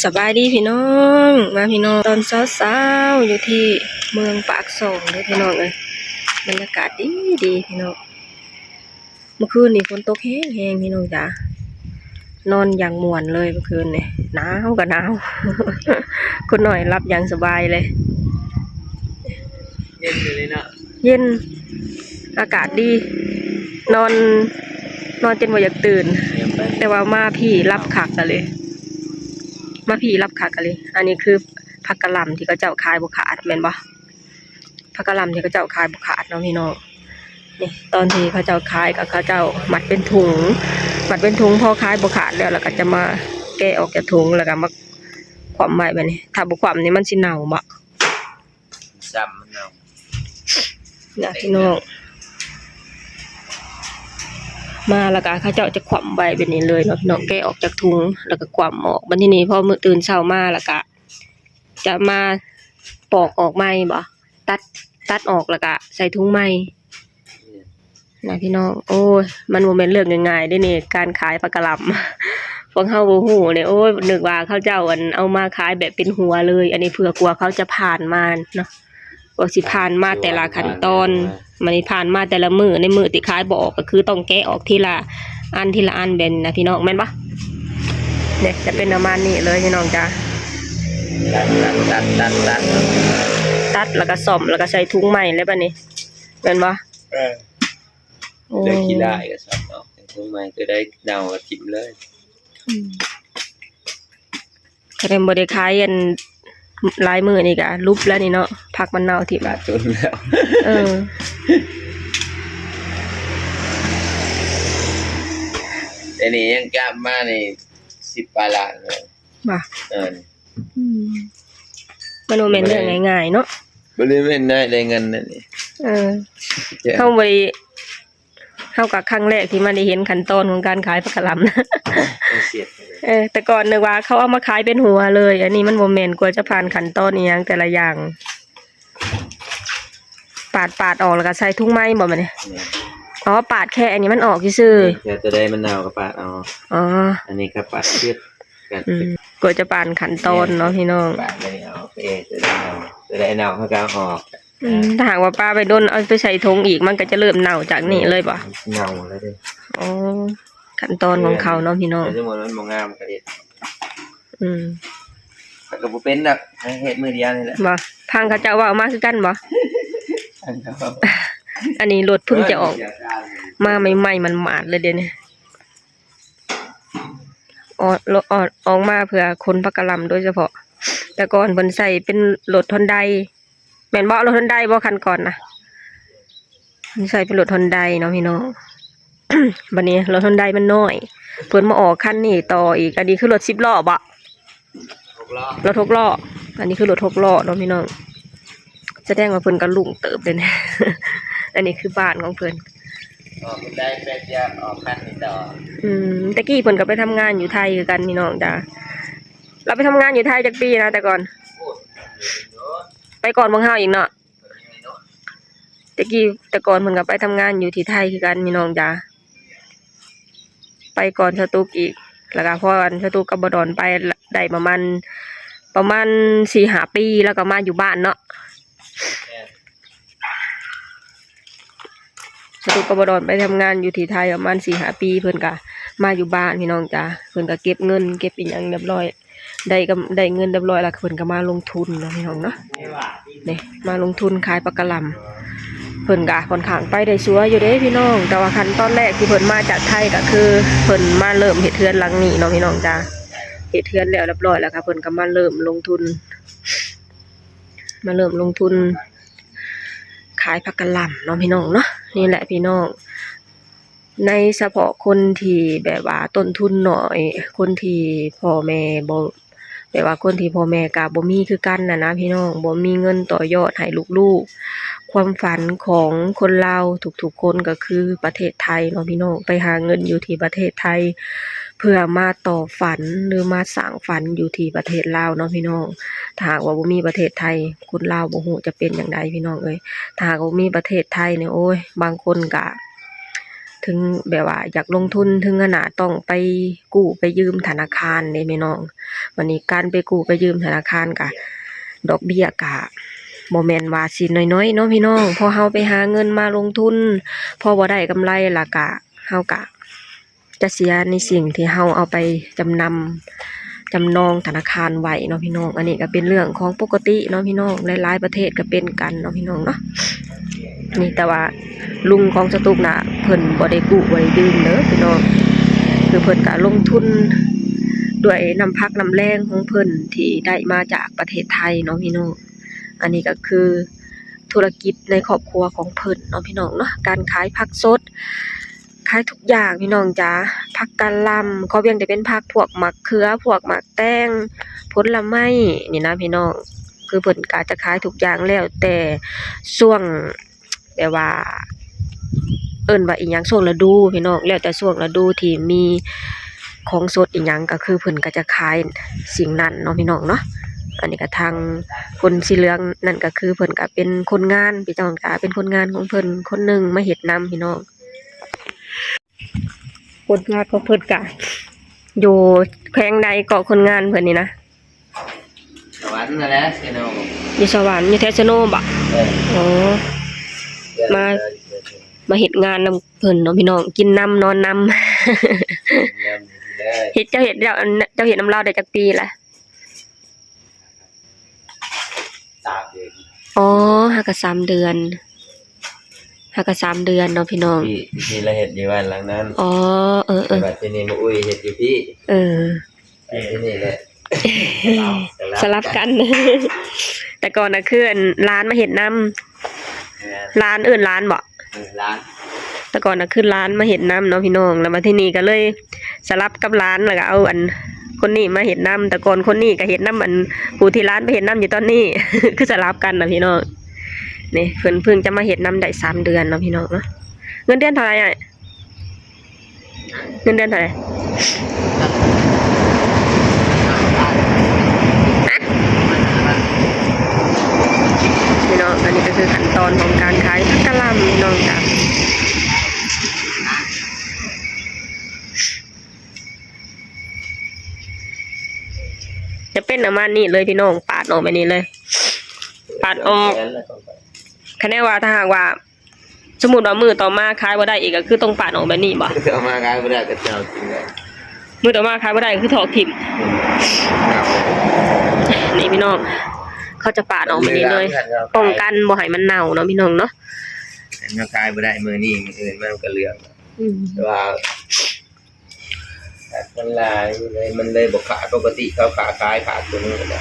สบายดีพี่น้องมาพี่น้องตอนเช้าๆอยู่ที่เมืองปากส่งเลยพี่น้องเลยบรรยากาศดีพี่น้องเมื่อคืนนี่ฝนตกแห้งพี่น้องจ้านอนอย่างม่วนเลยเมื่อคืนนี่หนาวกับหนาว คนหน่อยรับอย่างสบายเลยเย็นเลยเนาะเย็นอากาศดีนอนจนว่าอยากตื่นแต่ว่ามาพี่รับขักกันเลยมาพี่รับขักกันเลยอันนี้คือผักกะหล่ำที่เขาเจ้าขายบุขาดแม่นบ่ผักกะหล่ำที่เขาเจ้าขายบุขาดเนาะพี่น้องนี่ตอนที่เขาเจ้าขายกับเขาเจ้ามัดเป็นถุงพอขายบุขาดแล้วก็จะมาแกะออกจากถุงแล้วก็มาขวำไว้แบบนี้ถ้าบุขวำนี่มันสิเน่าบ่ซ้ำมันเนาะเนี่ยพี่น้องมาแล้วก็เขาเจ้าจะขวำใบแบบนี้เลยเนาะพี่น้องแกะออกจากถุงแล้วก็ขวำออกบัดทีนี้พอมื้อตื่นเช้ามาแล้วก็จะมาปอกออกใหม่บ่ตัดออกแล้วก็ใส่ถุงใหม่นะพี่น้องโอ้ยมันบ่แม่นเรื่องง่ายๆเด้นี่การขายผักกะหล่ำพวกเฮาบ่ฮู้เนี่ยโอ้ยนึกว่าเขาเจ้าเอามาขายแบบเป็นหัวเลยอันนี้เผื่อกลัวเขาจะผ่านมาเนาะว่าสิผ่านมาแต่ละขั้นตอนมันนี่ผ่านมาแต่ละมื้อในมื้อที่ขายบ่ออกก็คือต้องแกะออกทีละอันเป็นนะพี่น้องแม่นบ่เนี่ยจะเป็นประมาณนี้เลยพี่น้องจ้ะตัดแล้วก็ซ่อมแล้วก็ใส่ถุงใหม่เลยบัดนี้แม่นบ่ได้ขี้ได้ก็ซับเนาะทำไมก็ได้เดาจิ้มเลยก็ได้บ่ได้ขายอันหลายมื้อนี่ก็ลุบแล้วนี่เนาะผักมันเน่าทิ่มจนแล้วแต่นี่ยังกลับมานี่10 ปลายล้านเลยบ่มันบ่แม่นเรื่องง่ายๆเนาะบ่ได้แม่นได้เงินนั่นนี่เฮาบ่ได้เฮาก็ครั้งแรกที่มาได้เห็นขั้นตอนของการขายผักกะหล่ำนะแต่ก่อนนึกว่าเขาเอามาขายเป็นหัวเลยอันนี้มันบ่แม่นกว่าจะผ่านขั้นตอนอีหยังแต่ละอย่างปาดออกแล้วก็ใส่ถุงไม้บ่แม่นนี่อ๋อปาดแค่อันนี้มันออกซื่อแค่จะได้มะนาวก็ปาดเอาอ๋ออันนี้ก็ปาดเชือดกันกว่าจะผ่านขั้นตอนเนาะพี่น้องปาดไม่เอาจะได้เนาเขาก็ออกถ้าหากว่าป้าไปโดนเอาไปใส่ถุงอีกมันก็จะเริ่มเน่าจากนี่เลยป่ะเน่าเลยดิอ๋อขั้นตอนของเขาเนาะพี่น้องสมมติมันมองงามกระเด็ดแต่ก็บ่เป็นดอกเฮ็ดมือเดียวนี่แหละบ่ทางเขาเจ้าว่ามาคือกันบ่อันนี้รถเพิ่งจะออกมาใหม่ๆมันหมาดเลยเดี๋ยวนี้ออกมาเพื่อคนผักกะหล่ำโดยเฉพาะแต่ก่อนเพิ่นใส่เป็นรถฮอนไดแม่นบ่รถฮอนไดบ่คันก่อนนะใส่เป็นรถฮอนไดเนาะพี่น้อง บัดนี้รถฮอนไดมันน้อยเพิ่นมาออกคันนี้ต่ออีกอันนี้คือรถ10 ล้อบ่รถ6 ล้ออันนี้คือรถ6 ล้อเนาะพี่น้องแสดงว่าเพิ่นก็ลุงเติบเลยนะ อันนี้คือบ้านของเพิ่นได้แป๊บเดียวออกคันนี้ต่อตะกี้เพิ่นก็ไปทำงานอยู่ไทยคือกันพี่น้องจ้าเราไปทำงานอยู่ไทยจักปีนะแต่ก่อนไปก่อนบางเฮาอีกเนาะแต่ก่อนเพิ่นก็ไปทำงานอยู่ที่ไทยคือกันพี่น้องจ้าไปก่อนสตูกอีกแล้วก็พอสตูกกับบดอนไปได้ประมาณ 4-5 ปีแล้วก็มาอยู่บ้านเนาะสตูกกับบดอนไปทำงานอยู่ที่ไทยประมาณ 4-5 ปีเพิ่นก็มาอยู่บ้านพี่น้องจ้าเพิ่นก็เก็บเงินเก็บอีหยังเรียบร้อยได้เงินเรียบร้อยแล้วเพิ่นก็มาลงทุนเนาะพี่น้องเนาะนี่มาลงทุนขายผักกะหล่ำเพิ่นก็ค่อนข้างไปได้ชัวอยู่เด้พี่น้องแต่ว่าขั้นตอนแรกที่เพิ่นมาจากไทยก็คือเพิ่นมาเริ่มเฮ็ดเทือนหลังนี้เนาะพี่น้องจ้าเฮ็ดเทือนแล้วเรียบร้อยแล้วค่ะเพิ่นก็มาเริ่มลงทุนขายผักกะหล่ำเนาะพี่น้องเนาะนี่แหละพี่น้องในเฉพาะคนที่แบบว่าต้นทุนน้อยคนที่พ่อแม่บ่แบบว่าคนที่พ่อแม่ก็บ่มีคือกันนะพี่น้องบ่มีเงินต่อยอดให้ลูกๆความฝันของคนลาวทุกๆคนก็คือประเทศไทยเนาะพี่น้องไปหาเงินอยู่ที่ประเทศไทยเพื่อมาต่อฝันหรือมาสร้างฝันอยู่ที่ประเทศลาวเนาะพี่น้องถ้าหากว่าบ่มีประเทศไทยคนลาวบ่ฮู้จะเป็นจังไดพี่น้องเอ้ยถ้าหากว่ามีประเทศไทยเนี่ยโอ้ยบางคนก็ ถึงแบบว่าอยากลงทุนถึงขนาดต้องไปกู้ไปยืมธนาคารนี่แม่น้องวันนี้การไปกู้ไปยืมธนาคารก็ดอกเบี้ยก็บ่แม่นว่าสิน้อยๆเนาะพี่น้องพอเฮาไปหาเงินมาลงทุนพอบ่ได้กำไรล่ะก็เฮาก็จะเสียในสิ่งที่เฮาเอาไปจำนำจำนองธนาคารไว้เนาะพี่น้องอันนี้ก็เป็นเรื่องของปกติเนาะพี่น้องหลายๆประเทศก็เป็นกันเนาะพี่น้องเนาะนี่แต่ว่าลุงของสตุกน่ะเพิ่นบ่ได้กู้บ่ได้ยืมเด้อพี่น้องคือเพิ่นก็ลงทุนด้วยน้ำพักน้ำแรงของเพิ่นที่ได้มาจากประเทศไทยเนาะพี่น้องอันนี้ก็คือธุรกิจในครอบครัวของเพิ่นเนาะพี่น้องเนาะการขายผักสดขายทุกอย่างพี่น้องจ๋าผักกะหล่ำก็เพียงแต่เป็นผักพวกมะเขือพวกมะแตงผลไม้นี่นะพี่น้องคือเพิ่นก็จะขายทุกอย่างแล้วแต่ช่วงแบบว่าเอิ้นว่าอีหยังช่วงฤดูพี่น้องแล้วแต่ช่วงฤดูที่มีของสดอีหยังก็คือเพิ่นก็จะขายสิ่งนั้นเนาะพี่น้องเนาะอันนี้ก็ทางคนสีเหลืองนั่นก็คือเพิ่นก็เป็นคนงานพี่น้องก็เป็นคนงานของเพิ่นคนหนึงมาเฮ็ดนำพี่น้องคนงานของเพิ่นก็อยู่แขวงใดเกาะคนงานเพิ่นนี่นะ สวรรค์นั่นแหละเซโน อยู่สวรรค์อยู่แถวชะโนบ่ อ๋อ มาเฮ็ดงานนำเพิ่นเนาะพี่น้องกินน้ำนอนน้ำ เฮ็ดเจ้าเฮ็ดแล้วเจ้าเฮ็ดน้ำลาวได้จักปีละ 3 เดือน อ๋อหาก็3 เดือนหาก็3 เดือนเนาะพี่น้อง ที่ละเฮ็ดอยู่บ้านหลังนั้น อ๋อเออ แต่ที่นี่มาอุ้ยเฮ็ดอยู่พี่ เออ ที่นี่แหละ สลับกัน แต่ก่อนน่ะคืออันร้านมาเฮ็ดนำร้านเอิ้นร้านบ่ ร้าน แต่ก่อนน่ะคือร้านมาเฮ็ดนำเนาะพี่น้องแล้วมาที่นี่ก็เลยสลับกับร้านแล้วก็เอาอันคนนี้มาเฮ็ดนำแต่ก่อนคนนี้ก็เฮ็ดนำอันผู้ที่ร้านไปเฮ็ดนำอยู่ตอนนี้ คือสลับกันน่ะพี่น้องนี่เพิ่นเพิ่งจะมาเฮ็ดนำได้3 เดือนเนาะพี่น้องเนาะเงินเดือนเท่าไหร่อ่ะเงินเดือนเท่าไหร่พี่น้องอันนี้ก็คือขั้นตอนของการขายผักกะหล่ำพี่น้องจ้ะจะเป็นประมาณนี้เลยพี่น้องปาดออกไปนี่เลยปาดออกคะแนนว่าถ้าหากว่าสมมุติว่ามือต่อมาขายบ่ได้อีกก็คือต้องปาดออกแบบนี้บ่ เอามากายบ่ได้ก็เจ้าจริงเลย มือต่อมาขายบ่ได้คือถอกถิ่มนี่พี่น้องเขาจะปาดออกแบบนี้เลยป้องกันบ่ให้มันเน่าเนาะพี่น้องเนาะ มากายบ่ได้มื้อนี้มื้ออื่นมันก็เรื่องแต่ว่ามันลายมันเลยบ่ขาดปกติเขาขาขายตัวนึงก็ได้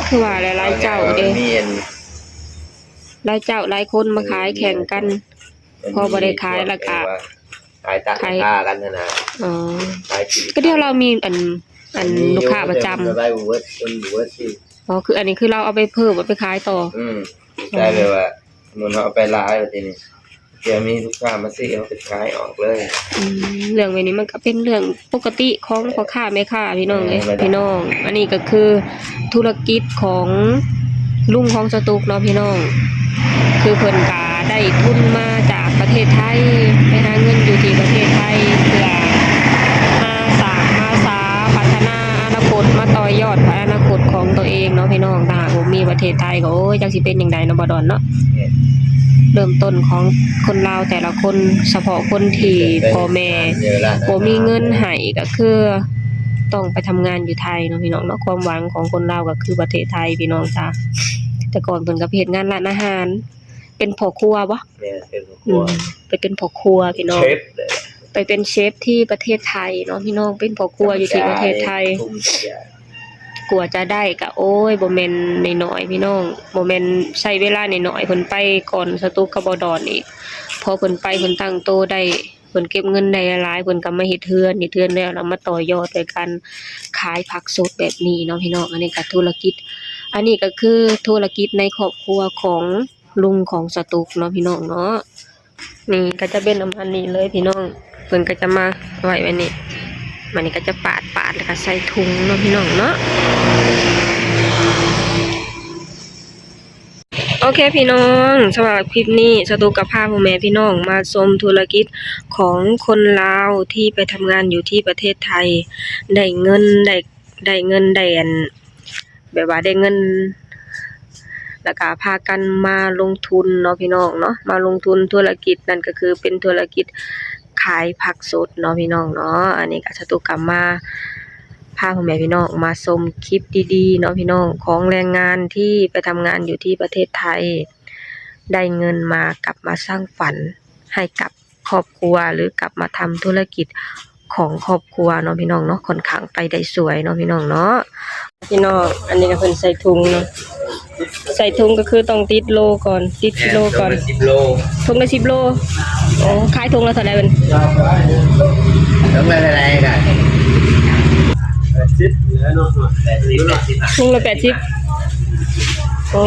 คือว่าหลายๆเจ้าเด้ หลายเจ้าหลายคนมาขายแข่งกัน พอบ่ได้ขายแล้วก็ ขายตัดราคากันนะ อ๋อ ขายสิ ก็เดี๋ยวเรามีอันลูกค้าประจำ ได้บ่เวิร์ดคนบ่เวิร์ดสิ อ๋อคืออันนี้คือเราเอาไปเพิ่มเอาไปขายต่อ ได้เลยว่ามันเอาไปลายแบบนี้เดี๋ยวมีลูกค้ามาซื้อเอาไปขายออกเลย เรื่องแบบนี้มันก็เป็นเรื่องปกติของพ่อค้าแม่ค้าพี่น้องเอ้ยพี่น้อง อันนี้ก็คือธุรกิจของลุงของสตุกเนาะพี่น้อง คือเพิ่นก็ได้ทุนมาจากประเทศไทยไปหาเงินอยู่ที่ประเทศไทยเพื่อมาสร้างมาสาพัฒนาอนาคตมาต่อยอดอนาคตของตัวเองเนาะพี่น้องถ้าหากบ่มีประเทศไทยก็โอ้ยจักสิเป็นจังไดเนาะบ่ดอนเนาะ เริ่มต้นของคนลาวแต่ละคนเฉพาะคนที่พ่อแม่บ่มีเงินให้ก็คือต้องไปทำงานอยู่ไทยเนาะพี่น้องเนาะความหวังของคนลาวก็คือประเทศไทยพี่น้องจ้าแต่ก่อนเพิ่นก็ไปเฮ็ดงานร้านอาหารเป็นพ่อครัวบ่ เนี่ยเป็นครัว ไปเป็นพ่อครัวพี่น้อง เชฟเลย ไปเป็นเชฟที่ประเทศไทยเนาะพี่น้องเป็นพ่อครัวอยู่ที่ประเทศไทยกว่าจะได้ก็โอ้ยบ่แม่นน้อยๆพี่น้องบ่แม่นใช้เวลาน้อยๆเพิ่นไปก่อนสตูกบ่ดอนอีกพอเพิ่นไปเพิ่นตั้งโตได้เพิ่นเก็บเงินได้หลายเพิ่นก็มาเฮ็ดเฮือนแล้วมาต่อยอดโดยการขายผักสดแบบนี้เนาะพี่น้องอันนี้ก็ธุรกิจอันนี้ก็คือธุรกิจในครอบครัวของลุงของสตุกเนาะพี่น้องเนาะนี่ก็จะเป็นประมาณนี้เลยพี่น้องเพิ่นก็จะมาไว้นี่มันนี่ก็จะปาดแล้วก็ใส่ถุงเนาะพี่น้องเนาะโอ้ เคพี่น้องสำหรับคลิปนี้สตูกับพาพ่อแม่พี่น้องมาชมธุรกิจของคนลาวที่ไปทำงานอยู่ที่ประเทศไทยได้เงินได้เงินได้อันแบบว่าได้เงินแล้วก็พากันมาลงทุนเนาะพี่น้องเนาะมาลงทุนธุรกิจนั่นก็คือเป็นธุรกิจขายผักสดเนาะพี่น้องเนาะอันนี้ก็สตูกับมาพาพ่อแม่พี่น้องมาชมคลิปดีๆเนาะพี่น้องของแรงงานที่ไปทำงานอยู่ที่ประเทศไทยได้เงินมากลับมาสร้างฝันให้กับครอบครัวหรือกลับมาทำธุรกิจของครอบครัวเนาะพี่น้องเนาะค่อนข้างไปได้สวยเนาะพี่น้องเนาะพี่น้องอันนี้ก็เพิ่นใส่ถุงเนาะใส่ถุงก็คือต้องติดโลก่อนติดกิโลก่อน10 โลถุงละ10 โลโอ้ขายถุงละเท่าไหร่เพิ่น ต้องไปอะไรกันถุงละ80โอ้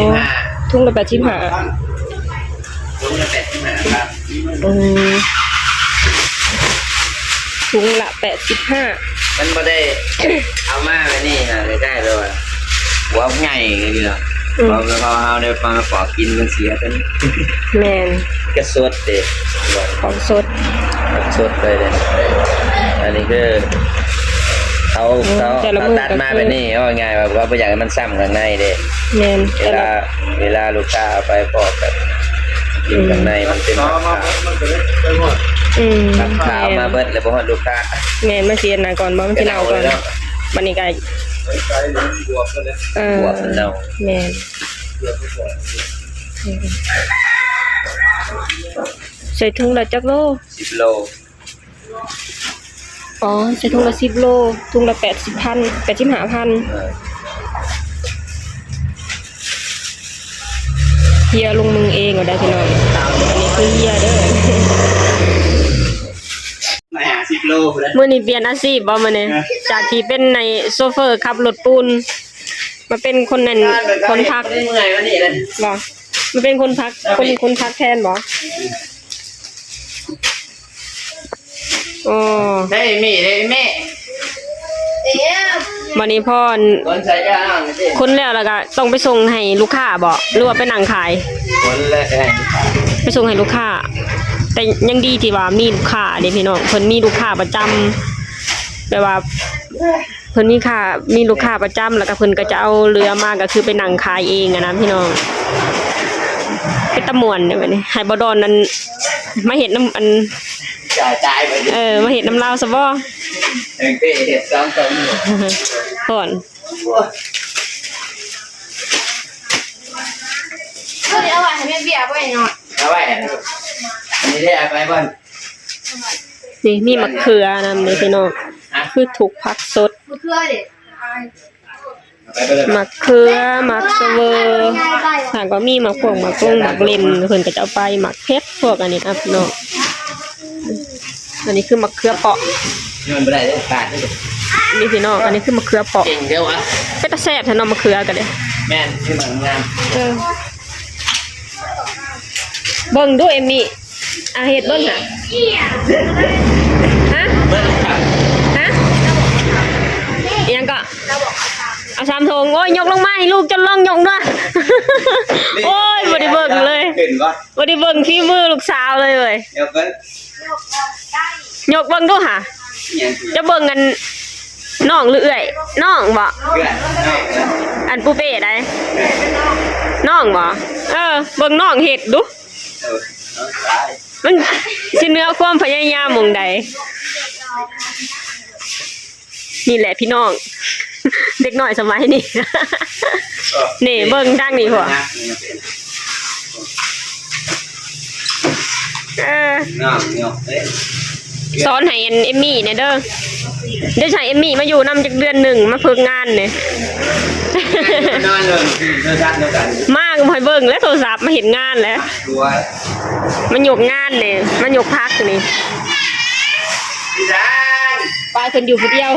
ถุงละ85ครับถุงละ85มันไม่ได้ เอามาไปนี่นะได้เลยว่าหัวใหญ่เลยเนาะพอเอาในปลาปอกกินมันเสียเป็น แม่น กระสดเด็ด ของสด สดไปเลยอันนี้คือเขาตัดมาแบบนี้ว่าไงว่าไม่อยากให้มันซ้ำข้างในเด็ด แม่น เวลาลูกค้าเอาไปปอกแบบกินข้างในมันเป็นผักขาวผักขาวมาเบิดเลยเพราะว่าลูกค้าแม่นมาเสียนะก่อนบ่มันสิเน่าก่อนบัดนี้ก็บวบมันเน่าแม่นใส่ถุงละจักโล10 โลอ๋อใส่ถุงละ10 โลถุงละ85,000เฮียลงมือเองก็ได้พี่น้องอันนี้คือเฮียเด้อมาหา10 โลมื้อนี้เปลี่ยนอาชีพบ่มื้อนี้จากที่เป็นในโซเฟอร์ขับรถปูนมาเป็นคนนั่นคนพักเมื่อยวันนี้เลยบ่มาเป็นคนพักคนพักแทนบ่อ๋อได้แม่วันนี้พ่อคนแล้วก็ต้องไปส่งให้ลูกค้าบ่หรือว่าไปนั่งขายคนแรกไปส่งให้ลูกค้าแต่ยังดีที่ว่ามีลูกค้าเด้พี่น้องเพิ่นมีลูกค้าประจำแบบว่าเพิ่นมีลูกค้าประจำแล้วก็เพิ่นก็จะเอาเรือมาก็คือไปนั่งขายเองอะนะพี่น้องเป็นตะม่วนเนี่ยบัดนี้ให้บ่ดอนนั้นมาเฮ็ดน้ำอันจ่ายไปมาเฮ็ดน้ำลาวซะบ่เฮ็ด2 ตัวก่อนเอาไว้ให้แม่เบี้ยไว้หน่อยเอาไว้นี่ได้เอาไปบ่นี่มีมะเขือนำนี่พี่น้องคือถูกผักสดมะเขือดิมะเขือมักเสวอถ้าก็มีมะพวกมะกงมะเล่นเพิ่นก็จะเอาไปมะเผ็ดพวกอันนี้นะพี่น้องอันนี้คือมะเขือเปาะมันบ่ได้ขาดนี่พี่น้องอันนี้คือมะเขือเปาะเก่งเด้อวะเป็นตาแซ่บแท้เนาะมะเขือก็ได้แม่นคือมันงามเบิ่งดูเอมมี่เฮ็ดเบิ่งน่ะฮะยังก็เอา3 ถุงโอ้ยยกลงมาให้ลูกจนลองยกด้วยโอ้ยบ่ได้เบิ่งเลยบ่ได้เบิ่งฝีมือลูกสาวเลยเว้ยยกเบิ่งยกเบิ่งดูหะจะเบิ่งกันน้องหรือเอื้อยน้องบ่อันปูเป้ได้น้องบ่เบิ่งน้องเฮ็ดดูมันสิเหนือความพยายามหม่องใดนี่แหละพี่น้องเด็กน้อยสมัยนี้นี่เบิ่งทางนี้หัวสอนให้เอมมี่เนี่ยเด้อเดี๋ยวใช้เอมมี่มาอยู่นำจักเดือนหนึ่งมาฝึกงานเนี่ยมากพอยเบิ่งแล้วโทรศัพท์มาเห็นงานแล้วมันหยกงานเนี่ยมันหยกพักนี่ไปคนอยู่คนเดียว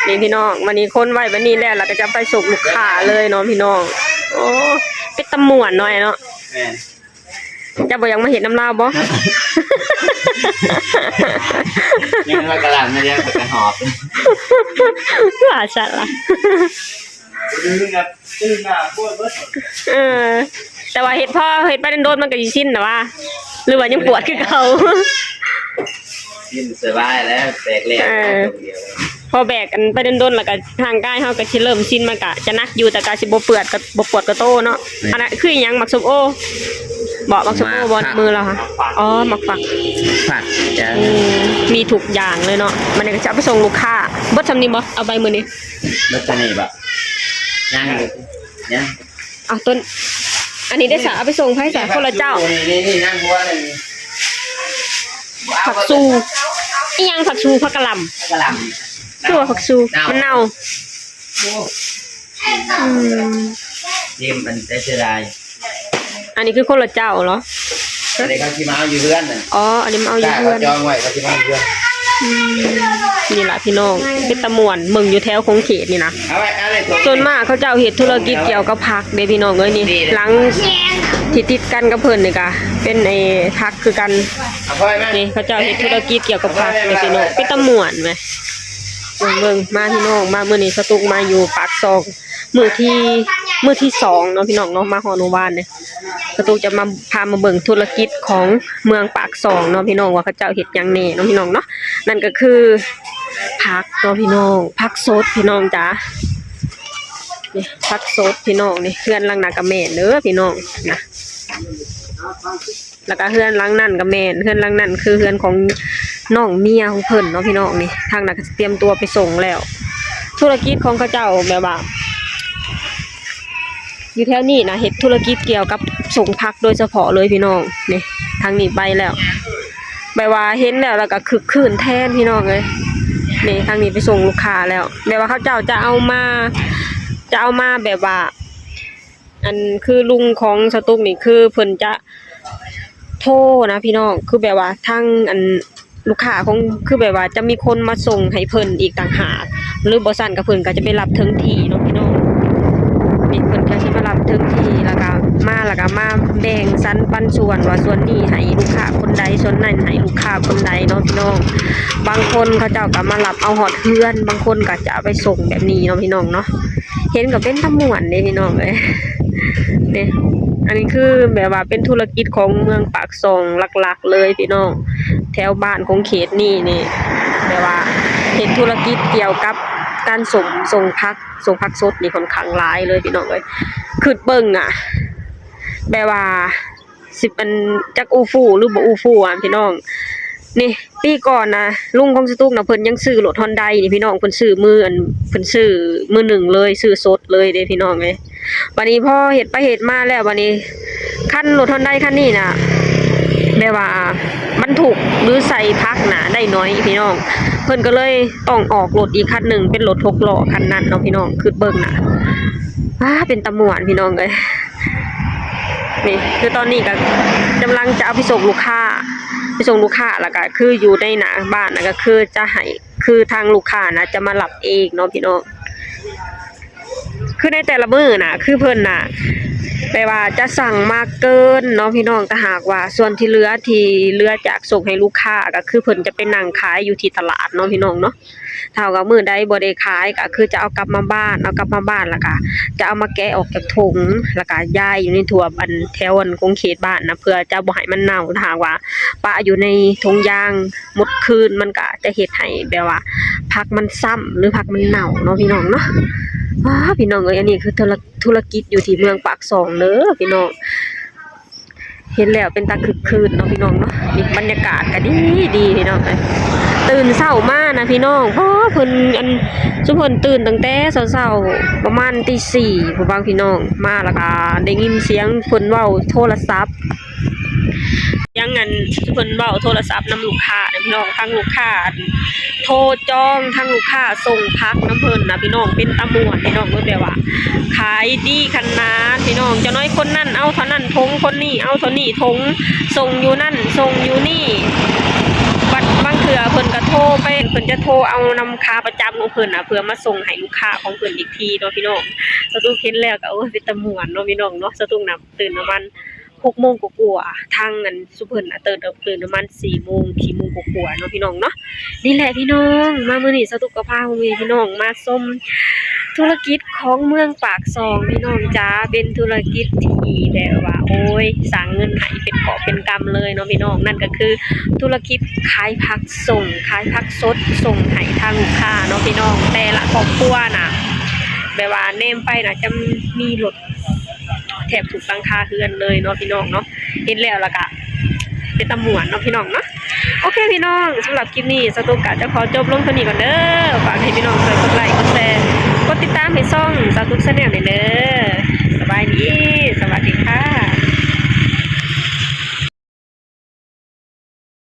นี่พี่น้องวันนี้คนไว้วันนี้แล้วเราก็จะไปส่งลูกค้าเลยเนาะพี่น้องโอ้เป็นตำม่วนหน่อยเนาะจะบ่ยังมาเห็นน้ำลาวบ่ยังมากระหล่ำไม่ได้แต่หอบว่าชัดล่ะตื่นหน้าโคตรเบิด แต่ว่าเฮ็ดพอเฮ็ดไปโดนๆมันก็สิชินน่ะว่าหรือว่ายังปวดคือเก่า กินสบายแล้วแตกแหลกเดียว พอแบกกันไปโดนๆแล้วก็ทางกายเฮาก็สิเริ่มชินมันก็จะหนักอยู่แต่ก็สิบ่เปื้อนก็บ่ปวดก็โตเนาะอันนั้นคืออีหยังหมักส้มโอบอกหมักส้มโอบนมือเราค่ะอ๋อหมักฝัก ผักจ้ะ มีทุกอย่างเลยเนาะมันก็จะเอาไปส่งลูกค้าเบิดซำนี้บ่เอาไปมื้อนี้ แล้วจะนี่แบบย่างย่าง เอาต้นอันนี้ได้สาเอาไปส่งไผสาคนละเจ้า นี่นั่งบัวเลย ผักซูอีหยังผักซูผักกะหล่ำ กระหล่ คือว่าผักซูมันเน่า ำจิ้มมันได้เสียดาย อันนี้คือคนละเจ้าเหรอ อะไรเขาที่มาเอาอยู่เพื่อนน่ะ อ๋ออันนี้มาเอาอยู่ เขา เพื่อน จองไว้เขาที่มาเอาอยู่เพื่อน นี่ล่ะพี่น้องเป็นตะม่วนเมืองอยู่แถวคงเขตนี่นะ เอาไว้อะไรถูก ส่วนมากเขาเจ้าเฮ็ดธุรกิจเกี่ยวกับผักเด้พี่น้องเอ้ยนี่หลังที่ติดกันกับเพิ่นนี่ก็เป็นไอ้ผักคือกัน เอาค่อยไหม นี่เขาเจ้าเฮ็ดธุรกิจเกี่ยวกับผักเด้พี่น้องเป็นตะม่วนไหมเบิ่งมาพี่น้องมามื้อนี้สตุกมาอยู่ปากซองมื้อที่2เนาะพี่น้องเนาะมาฮอดหมู่บ้านเนี่ยสตุกจะมาพามาเบิ่งธุรกิจของเมืองปากซองเนาะพี่น้องว่าเขาเจ้าเฮ็ดหยังแน่เนาะพี่น้องเนาะนั่นก็คือผักเนาะพี่น้องผักสดพี่น้องจ๋านี่ผักสดพี่น้องนี่เฮือนหลังหน้าก็แม่นเด้อพี่น้องนะแล้วก็เฮือนหลังนั่นก็แม่นเฮือนหลังนั่นคือเฮือนของน้องเมียของเพิ่นเนาะพี่น้องนี่ทางนั้นก็เตรียมตัวไปส่งแล้ว ธุรกิจของเขาเจ้าแบบว่าอยู่แถวนี้นะเฮ็ดธุรกิจเกี่ยวกับส่งผักโดยเฉพาะเลยพี่น้องนี่ทางนี้ไปแล้วแบบว่าเห็นแล้วก็คึกคืนแทนพี่น้องเลยนี่ทางนี้ไปส่งลูกค้าแล้วแบบว่าเขาเจ้าจะเอามาแบบว่าอันคือลุงของสตุกนี่คือเพิ่นจะโทรนะพี่น้องคือแบบว่าทางอันลูกค้าของคือแบบว่าจะมีคนมาส่งให้เพิ่นอีกต่างหากหรือบ่ซั่นก็เพิ่นก็จะไปรับถึงที่เนาะพี่น้องนี่เพิ่นก็สิมารับถึงที่แล้วก็มาแบ่งสรรปันส่วนว่าส่วนนี้ให้ลูกค้าคนใดส่วนนั้นให้ลูกค้าคนใดเนาะพี่น้องบางคนเขาเจ้าก็มารับเอาฮอดเฮือนบางคนก็จะเอาไปส่งแบบนี้เนาะพี่น้องเนาะเห็นก็เป็นตะม่วนเด้พี่น้องเอ้ยนี่อันนี้คือแบบว่าเป็นธุรกิจของเมืองปากซองหลักๆเลยพี่น้องแถวบ้านของเขตนี่แบบว่าเฮ็ดธุรกิจเกี่ยวกับการส่งผักสดนี่ค่อนข้างหลายเลยพี่น้องเอ้ยคือเบิ่งอ่ะแบบว่าสิเป็นจักอูฟูหรือบ่อูฟูอ่ะพี่น้องนี่ปีก่อนนะลุงของสตุกน่ะเพิ่นยังซื้อรถ Honda นี่พี่น้องเพิ่นซื้อมือหนึ่งเลยซื้อสดเลยเด้พี่น้องเอ้ยวันนี้พอเฮ็ดไปเฮ็ดมาแล้ววันนี้คันรถ Honda คันนี้น่ะแบบว่าบรรทุกหรือใส่พักน่ะได้น้อยพี่น้องเพิ่นก็เลยต้องออกรถอีกคันหนึ่งเป็นรถ6ล้อคันนั้นเนาะพี่น้องคือเบิ่งน่ะเป็นตะม่วนพี่น้องเอ้ยนี่คือตอนนี้ก็กำลังจะเอาไปส่งลูกค้าแล้วก็คืออยู่ในหน้าบ้านน่ะก็คือจะให้คือทางลูกค้านะจะมารับเองเนาะพี่น้องคือในแต่ละมื้อน่ะคือเพิ่นน่ะแปลว่าจะสั่งมาเกินเนาะพี่น้องแต่หากว่าส่วนที่เหลือจากส่งให้ลูกค้าก็คือเพิ่นจะไปนั่งขายอยู่ที่ตลาดเนาะพี่น้องเนาะเท่ากับมื้อใดบ่ได้ขายก็คือจะเอากลับมาบ้านแล้วก็จะเอามาแกะออกจากถุงแล้วก็ย้ายอยู่ในถั่วอันแถวอันคงเขตบ้านนะเพื่อจะบ่ให้มันเน่าถ้าหากว่าปะอยู่ในถุงยางหมดคืนมันก็จะเฮ็ดให้แบบว่าผักมันซ้ำหรือผักมันเน่าเนาะพี่น้องเนาะพี่น้องเอ้ยอันนี้คือธุรกิจอยู่ที่เมืองปากซองเด้อพี่น้องเห็นแล้วเป็นตาคึกคืนเนาะพี่น้องเนาะนี่บรรยากาศก็ดีพี่น้องเอ้ยตื่นเช้ามานะพี่น้องเพิ่นซุเพิ่นตื่นตั้งแต่เช้าๆประมาณตี 4ผู้บางพี่น้องมาแล้วก็ได้ยินเสียงเพิ่นเว้าโทรศัพท์ยังงั้นเพิ่นเว้าโทรศัพท์นำลูกค้าพี่น้องทางลูกค้าโทรจองทางลูกค้าส่งพักน้ำเพิ่นนะพี่น้องเป็นตะม่วนพี่น้องเพิ่นแบบว่าขายดีขนาดพี่น้องเจ้าน้อยคนนั้นเอาเท่านั้นทงคนนี้เอาเท่านี้ทงส่งอยู่นั่นส่งอยู่นี่บัดบางเทื่อเพิ่นก็โทรไปเพิ่นจะโทรเอานำค้าประจำของเพิ่นน่ะเพื่อมาส่งให้ลูกค้าของเพิ่นอีกทีเนาะพี่น้องสตุกเห็นแล้วก็โอ้ยเป็นตะม่วนเนาะพี่น้องเนาะสตุกน่ะตื่นประมาณ 6 โมงกว่าๆทางอันซุเพิ่นน่ะตื่นประมาณ4 โมง4 โมงกว่าๆเนาะพี่น้องเนาะนี่แหละพี่น้องมามื้อนี้สตุกก็พาพี่น้องมาชมธุรกิจของเมืองปากซองพี่น้องจ้าเป็นธุรกิจที่แบบว่าโอ้ยสร้างเงินให้เป็นกอบเป็นกำเลยเนาะพี่น้องนั่นก็คือธุรกิจขายผักส่งขายผักสดส่งให้ทางลูกค้าเนาะพี่น้องแต่ละครอบครัวน่ะแบบว่าแนมไปน่ะจะมีรถแถบถูกหลังคาเรือนเลยเนาะพี่น้องเนาะเห็นแล้วล่ะก็เป็นตำหมวนเนาะพี่น้องเนาะโอเคพี่น้องสำหรับคลิปนี้สตูกะจะขอจบลงเท่านี้ก่อนเด้อฝากให้พี่น้องช่วยกดไลค์กดแชร์กดติดตามให้ช่องสตูกชาแนลหน่อยเด้อ